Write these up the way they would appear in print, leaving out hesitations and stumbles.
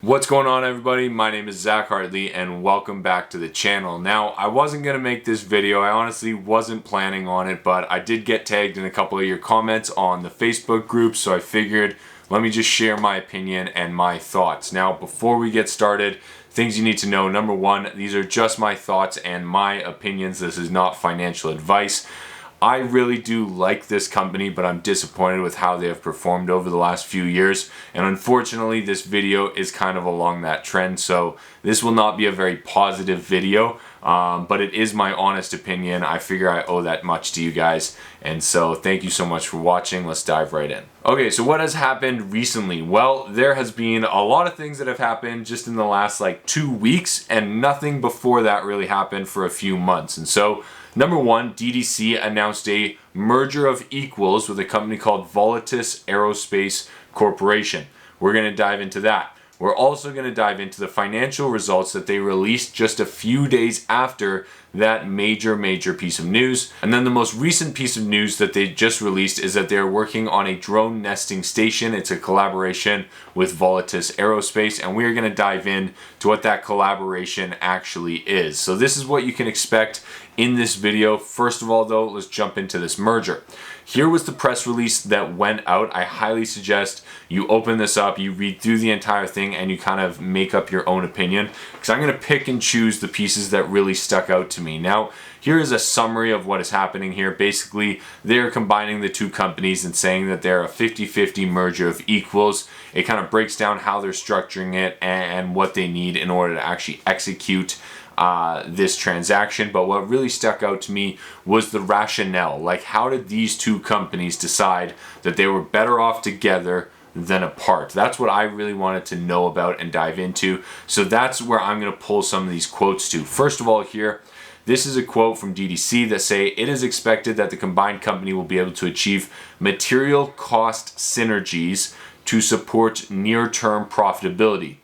What's going on, everybody? My name is Zach Hartley and welcome back to the channel. Now, I wasn't going to make this video. I honestly wasn't planning on it, but I did get tagged in a couple of your comments on the Facebook group, so I figured let me just share my opinion and my thoughts. Now, before we get started, things you need to know. Number one, these are just my thoughts and my opinions. This is not financial advice. I really do like this company, but I'm disappointed with how they have performed over the last few years. And unfortunately, this video is kind of along that trend. So this will not be a very positive video, but it is my honest opinion. I figure I owe that much to you guys. And so thank you so much for watching. Let's dive right in. Okay, so what has happened recently? Well, there has been a lot of things that have happened just in the last 2 weeks, and nothing before that really happened for a few months. And so number one, DDC announced a merger of equals with a company called Volus Aerospace Corporation. We're going to dive into that. We're also going to dive into the financial results that they released just a few days after that major piece of news. And then the most recent piece of news that they just released is that they're working on a drone nesting station. It's a collaboration with Volus Aerospace, and we're going to dive in to what that collaboration actually is. So this is what you can expect in this video. First of all, though, let's jump into this merger. Here was the press release that went out. I highly suggest you open this up, you read through the entire thing, and you kind of make up your own opinion, because I'm going to pick and choose the pieces that really stuck out to me. Now, here is a summary of what is happening here. Basically, they're combining the two companies and saying that they're a 50-50 merger of equals. It kind of breaks down how they're structuring it and what they need in order to actually execute this transaction. But what really stuck out to me was the rationale. How did these two companies decide that they were better off together than apart? That's what I really wanted to know about and dive into. So that's where I'm going to pull some of these quotes to. First of all, here, this is a quote from DDC that say, "It is expected that the combined company will be able to achieve material cost synergies to support near-term profitability."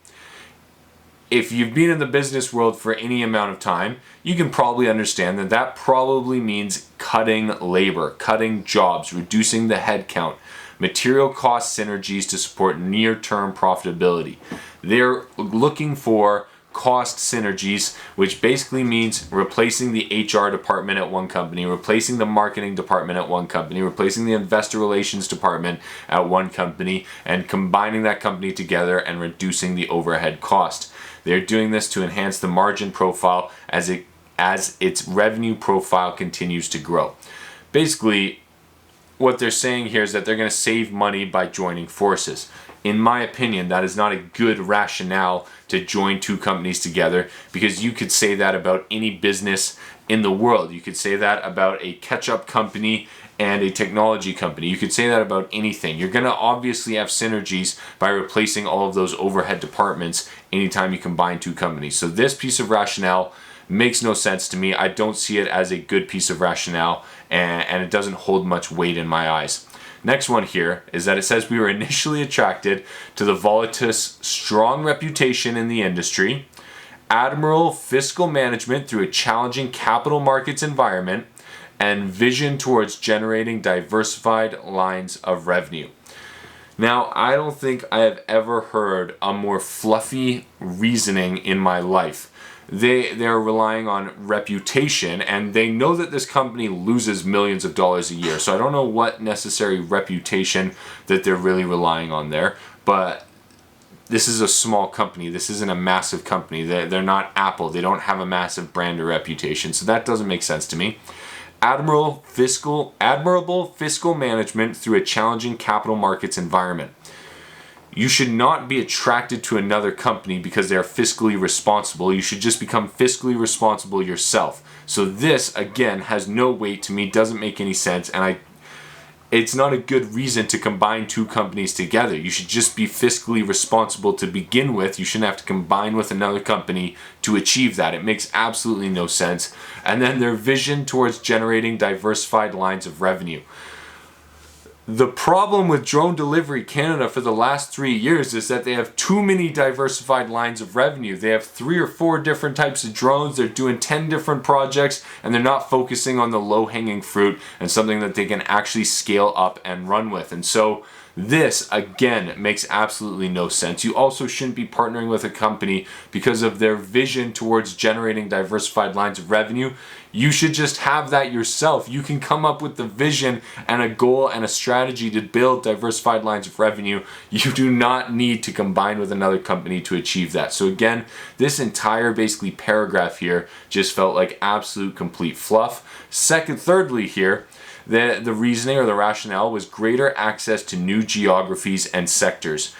If you've been in the business world for any amount of time, you can probably understand that that probably means cutting labor, cutting jobs, reducing the headcount, material cost synergies to support near-term profitability. They're looking for cost synergies, which basically means replacing the HR department at one company, replacing the marketing department at one company, replacing the investor relations department at one company, and combining that company together and reducing the overhead cost. They're doing this to enhance the margin profile as its revenue profile continues to grow. Basically, what they're saying here is that they're going to save money by joining forces. In my opinion, that is not a good rationale to join two companies together, because you could say that about any business in the world. You could say that about a ketchup company and a technology company. You could say that about anything. You're going to obviously have synergies by replacing all of those overhead departments anytime you combine two companies. So this piece of rationale makes no sense to me. I don't see it as a good piece of rationale, and it doesn't hold much weight in my eyes. Next one here is that it says, "We were initially attracted to the Volus' strong reputation in the industry, admirable fiscal management through a challenging capital markets environment, and vision towards generating diversified lines of revenue." Now, I don't think I have ever heard a more fluffy reasoning in my life. They're relying on reputation, and they know that this company loses millions of dollars a year. So I don't know what necessary reputation that they're really relying on there. But this is a small company. This isn't a massive company. They're not Apple. They don't have a massive brand or reputation. So that doesn't make sense to me. Admirable fiscal management through a challenging capital markets environment. You should not be attracted to another company because they are fiscally responsible. You should just become fiscally responsible yourself. So this, again, has no weight to me, doesn't make any sense, and it's not a good reason to combine two companies together. You should just be fiscally responsible to begin with. You shouldn't have to combine with another company to achieve that. It makes absolutely no sense. And then their vision towards generating diversified lines of revenue. The problem with Drone Delivery Canada for the last 3 years is that they have too many diversified lines of revenue. They have 3 or 4 different types of drones. They're doing 10 different projects, and they're not focusing on the low-hanging fruit and something that they can actually scale up and run with. And so This, again, makes absolutely no sense. You also shouldn't be partnering with a company because of their vision towards generating diversified lines of revenue. You should just have that yourself. You can come up with the vision and a goal and a strategy to build diversified lines of revenue. You do not need to combine with another company to achieve that. So again, this entire basically paragraph here just felt like absolute complete fluff. Thirdly here, the reasoning or the rationale was greater access to new geographies and sectors.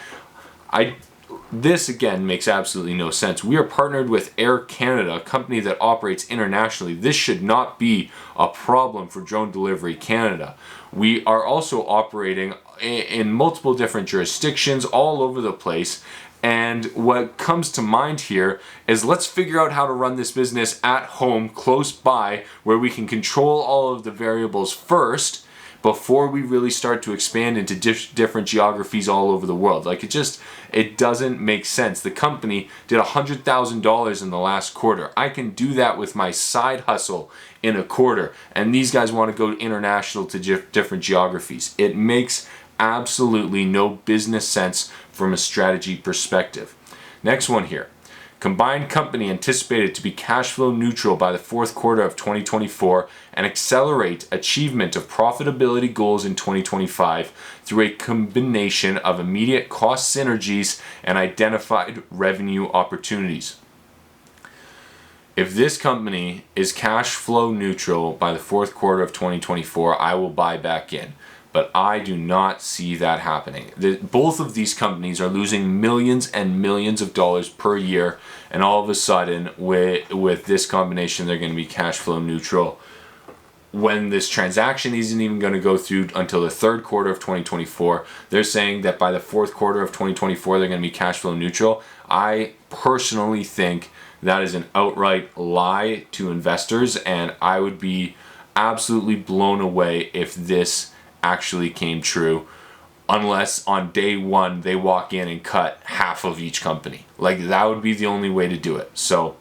This again makes absolutely no sense. We are partnered with Air Canada, a company that operates internationally. This should not be a problem for Drone Delivery Canada. We are also operating in multiple different jurisdictions all over the place. And what comes to mind here is let's figure out how to run this business at home, close by, where we can control all of the variables first before we really start to expand into different geographies all over the world. Like it doesn't make sense. The company did $100,000 in the last quarter. I can do that with my side hustle in a quarter. And these guys want to go international to different geographies. It makes absolutely no business sense from a strategy perspective. Next one here. Combined company anticipated to be cash flow neutral by the fourth quarter of 2024 and accelerate achievement of profitability goals in 2025 through a combination of immediate cost synergies and identified revenue opportunities. If this company is cash flow neutral by the fourth quarter of 2024, I will buy back in. But I do not see that happening. Both of these companies are losing millions and millions of dollars per year, and all of a sudden, with this combination, they're going to be cash flow neutral. When this transaction isn't even going to go through until the third quarter of 2024, they're saying that by the fourth quarter of 2024, they're going to be cash flow neutral. I personally think that is an outright lie to investors, and I would be absolutely blown away if this actually came true, unless on day one they walk in and cut half of each company. Like, that would be the only way to do it. So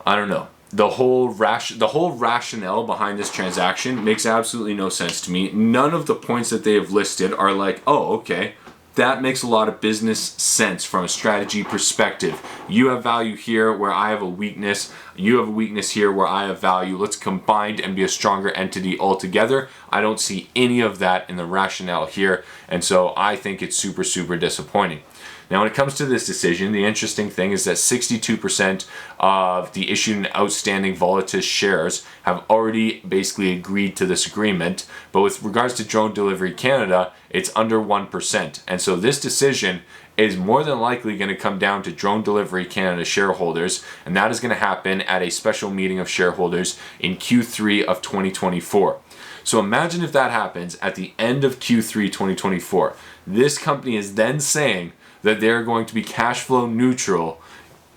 I don't know. The whole rationale behind this transaction makes absolutely no sense to me. None of the points that they have listed are like, oh, okay, that makes a lot of business sense from a strategy perspective. You have value here where I have a weakness. You have a weakness here where I have value. Let's combine and be a stronger entity altogether. I don't see any of that in the rationale here. And so I think it's super, super disappointing. Now, when it comes to this decision, the interesting thing is that 62% of the issued and outstanding Volus shares have already basically agreed to this agreement. But with regards to Drone Delivery Canada, it's under 1%. And so this decision is more than likely going to come down to Drone Delivery Canada shareholders, and that is going to happen at a special meeting of shareholders in Q3 of 2024. So imagine if that happens at the end of Q3 2024. This company is then saying that they're going to be cash flow neutral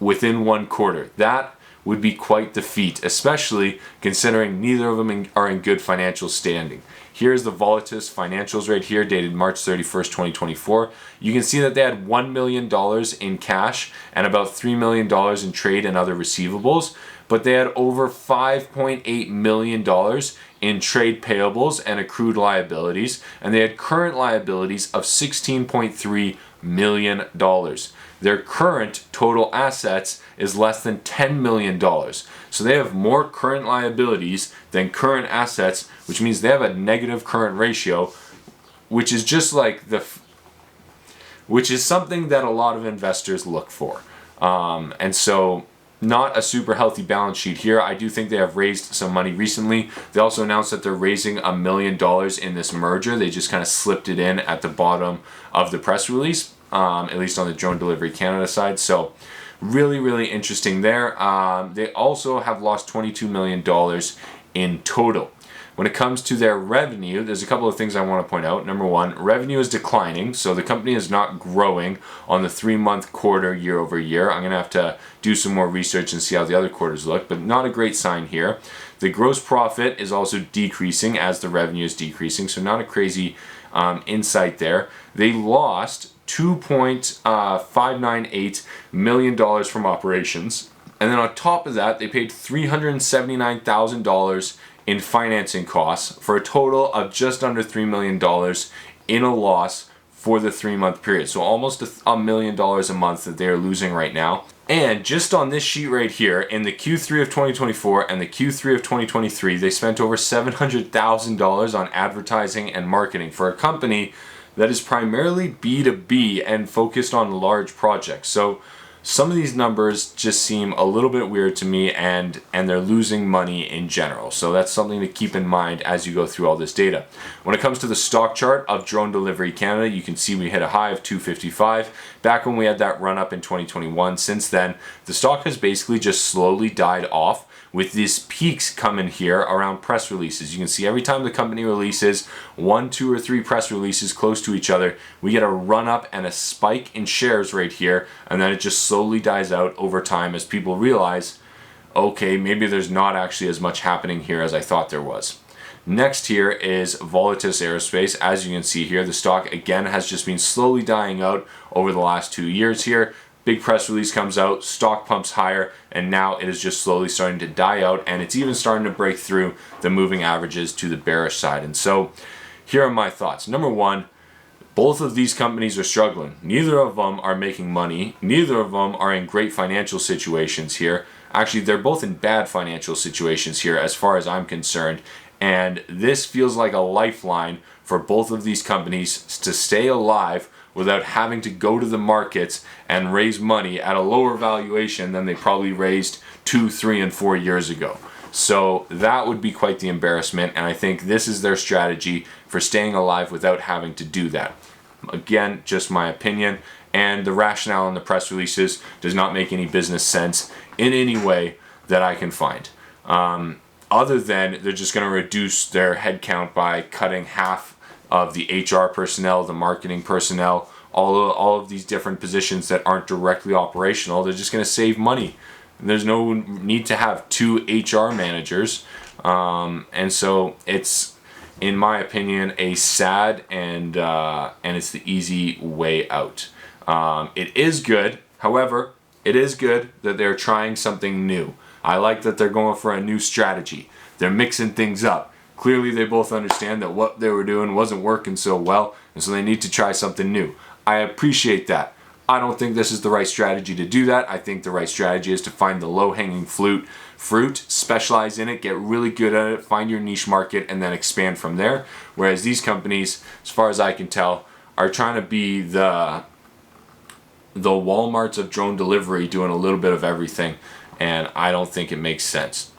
within one quarter. That would be quite the feat, especially considering neither of them are in good financial standing. Here's the Volus financials right here, dated March 31st, 2024. You can see that they had $1 million in cash and about $3 million in trade and other receivables, but they had over $5.8 million in trade payables and accrued liabilities, and they had current liabilities of $16.3 million. Their current total assets is less than $10 million. So they have more current liabilities than current assets, which means they have a negative current ratio, which is just like which is something that a lot of investors look for. And so not a super healthy balance sheet here. I do think they have raised some money recently. They also announced that they're raising $1 million in this merger. They just kind of slipped it in at the bottom of the press release, at least on the Drone Delivery Canada side. So really, really interesting there. They also have lost $22 million in total. When it comes to their revenue, there's a couple of things I want to point out. Number one, revenue is declining, so the company is not growing on the 3-month quarter year over year. I'm going to have to do some more research and see how the other quarters look, but not a great sign here. The gross profit is also decreasing as the revenue is decreasing, so not a crazy insight there. They lost $2.598 million from operations, and then on top of that, they paid $379,000 in financing costs for a total of just under $3 million in a loss for the 3-month period. So almost $1 million a month that they are losing right now. And just on this sheet right here, in the Q3 of 2024 and the Q3 of 2023, they spent over $700,000 on advertising and marketing for a company that is primarily B2B and focused on large projects. So some of these numbers just seem a little bit weird to me, and they're losing money in general. So that's something to keep in mind as you go through all this data. When it comes to the stock chart of Drone Delivery Canada, you can see we hit a high of 255 back when we had that run up in 2021. Since then, the stock has basically just slowly died off, with these peaks coming here around press releases. You can see every time the company releases 1, 2, or 3 press releases close to each other, we get a run up and a spike in shares right here, and then it just slowly dies out over time as people realize, okay, maybe there's not actually as much happening here as I thought there was. Next here is Volus Aerospace. As you can see here, the stock again has just been slowly dying out over the last 2 years here. Big press release comes out, stock pumps higher, and now it is just slowly starting to die out, and it's even starting to break through the moving averages to the bearish side. And so here are my thoughts. Number one, both of these companies are struggling. Neither of them are making money. Neither of them are in great financial situations here. Actually, they're both in bad financial situations here as far as I'm concerned. And this feels like a lifeline for both of these companies to stay alive without having to go to the markets and raise money at a lower valuation than they probably raised 2, 3, and 4 years ago. So that would be quite the embarrassment, and I think this is their strategy for staying alive without having to do that. Again, just my opinion, and the rationale in the press releases does not make any business sense in any way that I can find. Other than they're just going to reduce their headcount by cutting half of the HR personnel, the marketing personnel, all of these different positions that aren't directly operational. They're just going to save money. There's no need to have 2 HR managers. And so it's, in my opinion, a sad and it's the easy way out. It is good, however, it is good that they're trying something new. I like that they're going for a new strategy. They're mixing things up. Clearly, they both understand that what they were doing wasn't working so well, and so they need to try something new. I appreciate that. I don't think this is the right strategy to do that. I think the right strategy is to find the low-hanging fruit, specialize in it, get really good at it, find your niche market, and then expand from there. Whereas these companies, as far as I can tell, are trying to be the Walmarts of drone delivery, doing a little bit of everything, and I don't think it makes sense.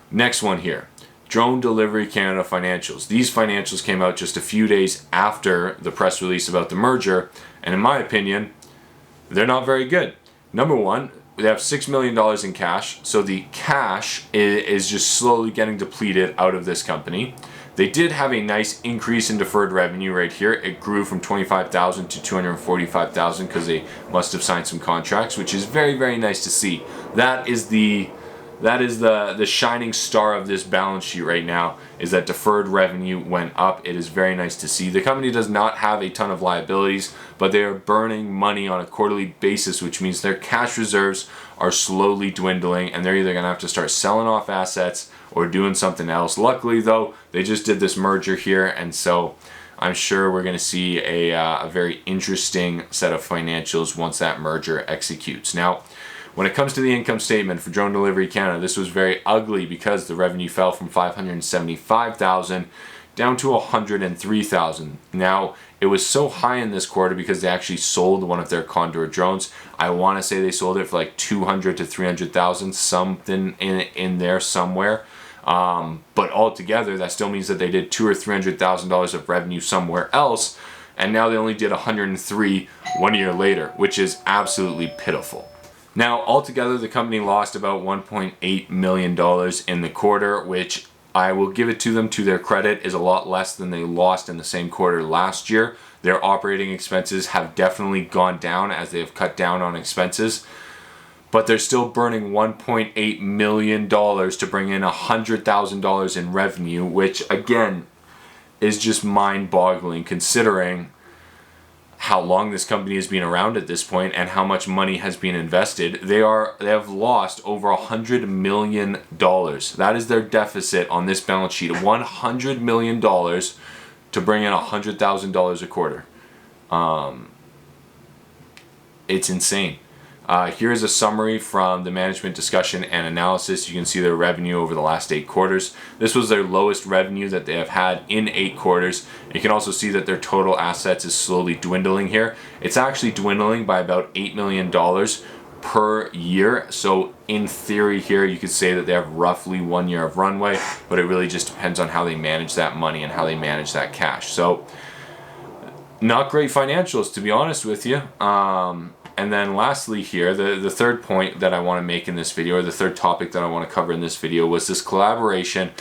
Next one here. Drone Delivery Canada financials. These financials came out just a few days after the press release about the merger, and in my opinion, they're not very good. Number one, they have $6 million in cash, so the cash is just slowly getting depleted out of this company. They did have a nice increase in deferred revenue right here. It grew from $25,000 to $245,000 because they must have signed some contracts, which is very, very nice to see. That is the shining star of this balance sheet right now, is that deferred revenue went up. It is very nice to see. The company does not have a ton of liabilities, but they are burning money on a quarterly basis, which means their cash reserves are slowly dwindling, and they're either going to have to start selling off assets or doing something else. Luckily, though, they just did this merger here, and so I'm sure we're going to see a very interesting set of financials once that merger executes. Now, when it comes to the income statement for Drone Delivery Canada, this was very ugly because the revenue fell from $575,000 down to $103,000. Now, it was so high in this quarter because they actually sold one of their Condor drones. I want to say they sold it for like $200,000 to $300,000, something in there somewhere. But altogether, that still means that they did $200,000 or $300,000 of revenue somewhere else, and now they only did $103,000 1 year later, which is absolutely pitiful. Now, altogether, the company lost about $1.8 million in the quarter, which I will give it to them, to their credit, is a lot less than they lost in the same quarter last year. Their operating expenses have definitely gone down as they have cut down on expenses, but they're still burning $1.8 million to bring in $100,000 in revenue, which again is just mind-boggling considering how long this company has been around at this point and how much money has been invested. They have lost over $100 million. That is their deficit on this balance sheet. $100 million to bring in $100,000 a quarter. It's insane. Here's a summary from the management discussion and analysis. You can see their revenue over the last 8 quarters. This was their lowest revenue that they have had in 8 quarters. You can also see that their total assets is slowly dwindling here. It's actually dwindling by about $8 million per year. So in theory here, you could say that they have roughly 1 year of runway, but it really just depends on how they manage that money and how they manage that cash. So not great financials, to be honest with you. And then lastly here, the third point that I want to make in this video, or the third topic that I want to cover in this video, was this collaboration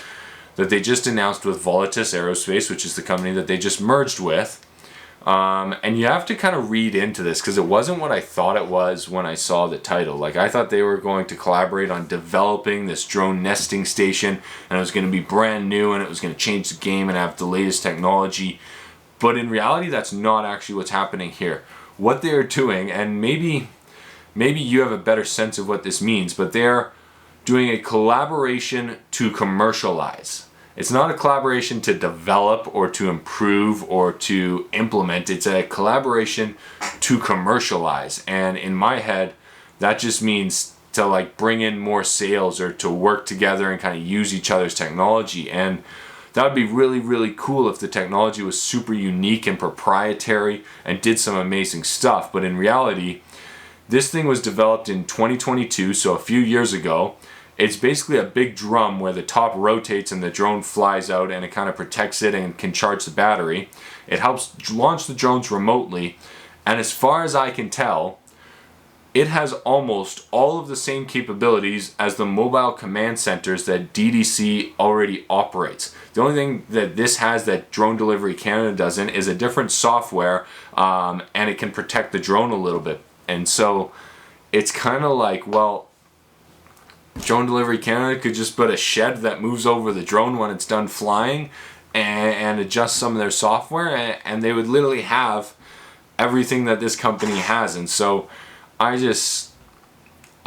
that they just announced with Volus Aerospace, which is the company that they just merged with. And you have to kind of read into this, because it wasn't what I thought it was when I saw the title. Like, I thought they were going to collaborate on developing this drone nesting station, and it was going to be brand new, and it was going to change the game and have the latest technology. But in reality, that's not actually what's happening here. What they're doing, and maybe you have a better sense of what this means, but they're doing a collaboration to commercialize. It's not a collaboration to develop or to improve or to implement. It's a collaboration to commercialize. And in my head, that just means to like bring in more sales or to work together and kind of use each other's technology. And that would be really, really cool if the technology was super unique and proprietary and did some amazing stuff. But in reality, this thing was developed in 2022, so a few years ago. It's basically a big drum where the top rotates and the drone flies out, and it kind of protects it and can charge the battery. It helps launch the drones remotely, and as far as I can tell, it has almost all of the same capabilities as the mobile command centers that DDC already operates. The only thing that this has that Drone Delivery Canada doesn't is a different software, and it can protect the drone a little bit. And so it's kind of like, well, Drone Delivery Canada could just put a shed that moves over the drone when it's done flying and adjust some of their software, and they would literally have everything that this company has. And so I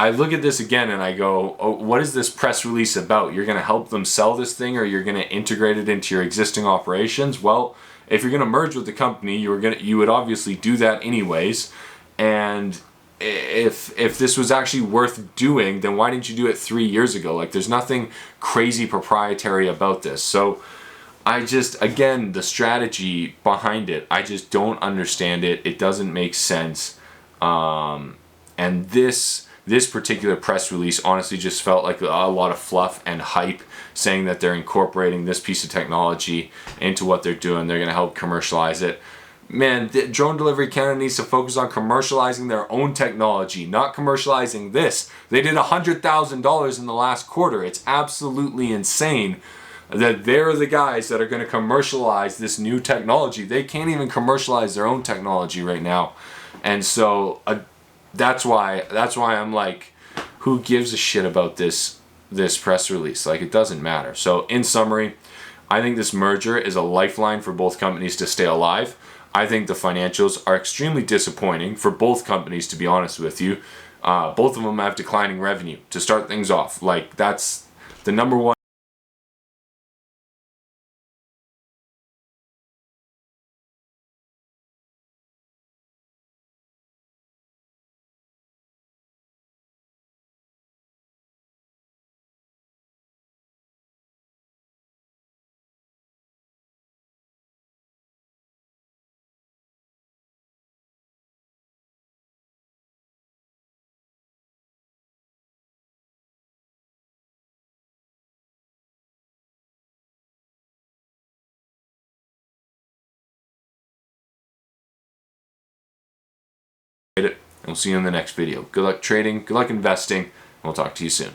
look at this again and I go, oh, what is this press release about? You're going to help them sell this thing, or you're going to integrate it into your existing operations? Well, if you're going to merge with the company, you would obviously do that anyways. And if this was actually worth doing, then why didn't you do it 3 years ago? Like, there's nothing crazy proprietary about this. So again, the strategy behind it, I just don't understand it. It doesn't make sense. And this particular press release honestly just felt like a lot of fluff and hype, saying that they're incorporating this piece of technology into what they're doing. They're going to help commercialize it. Man, Drone Delivery Canada needs to focus on commercializing their own technology, not commercializing this. They did $100,000 in the last quarter. It's absolutely insane that they're the guys that are going to commercialize this new technology. They can't even commercialize their own technology right now. And so that's why I'm like, who gives a shit about this press release? Like, it doesn't matter. So in summary, I think this merger is a lifeline for both companies to stay alive. I think the financials are extremely disappointing for both companies, to be honest with you. Both of them have declining revenue to start things off. Like, that's the number one. And we'll see you in the next video. Good luck trading, good luck investing, and we'll talk to you soon.